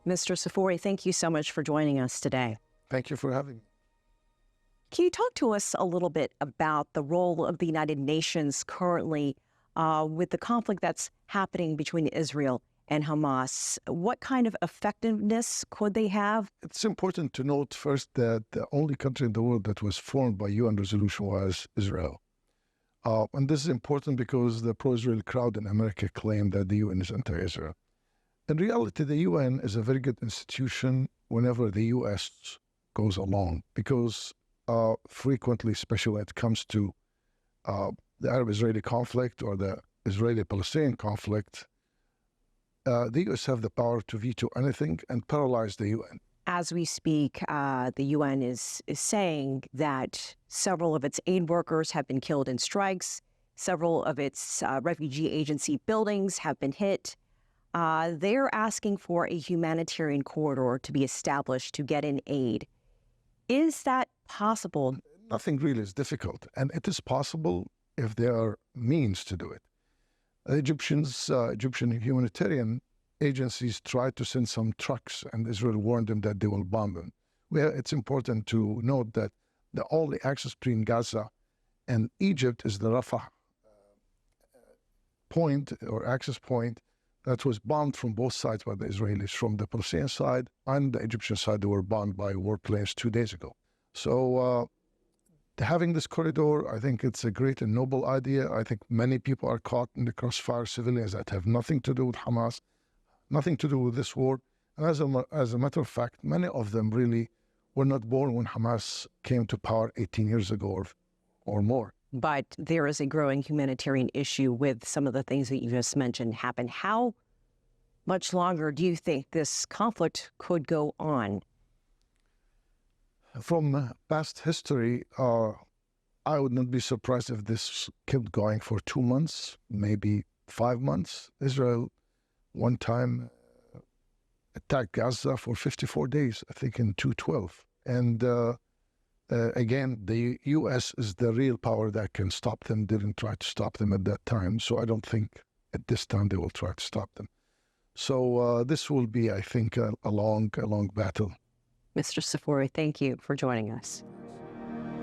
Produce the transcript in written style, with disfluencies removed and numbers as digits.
Mr. Safori, thank you so much for joining us today. Thank you for having me. Can you talk to us a little bit about the role of the United Nations currently with the conflict that's happening between Israel and Hamas? What kind of effectiveness could they have? It's important to note first that the only country in the world that was formed by UN resolution was Israel. And this is important because the pro-Israel crowd in America claim that the UN is anti-Israel. In reality, the UN is a very good institution whenever the US goes along, because frequently, especially when it comes to the Arab-Israeli conflict or the Israeli-Palestinian conflict, the US have the power to veto anything and paralyze the UN. As we speak, the UN is saying that several of its aid workers have been killed in strikes. Several of its refugee agency buildings have been hit. They're asking for a humanitarian corridor to be established to get in aid. Is that possible? Nothing really is difficult, and it is possible if there are means to do it. Egyptian humanitarian agencies tried to send some trucks, and Israel warned them that they will bomb them. It's important to note that the only access between Gaza and Egypt is the Rafah point or access point that was bombed from both sides by the Israelis. From the Palestinian side and the Egyptian side, they were bombed by warplanes 2 days ago. So having this corridor, I think it's a great and noble idea. I think many people are caught in the crossfire, civilians that have nothing to do with Hamas, nothing to do with this war. And as a matter of fact, many of them really were not born when Hamas came to power 18 years ago or more. But there is a growing humanitarian issue with some of the things that you just mentioned happen. How much longer do you think this conflict could go on? From past history, I would not be surprised if this kept going for 2 months, maybe 5 months. Israel one time attacked Gaza for 54 days, I think in 2012. And again, the U.S. is the real power that can stop them, didn't try to stop them at that time. So I don't think at this time they will try to stop them. So this will be, I think, a long battle. Mr. Safori, thank you for joining us.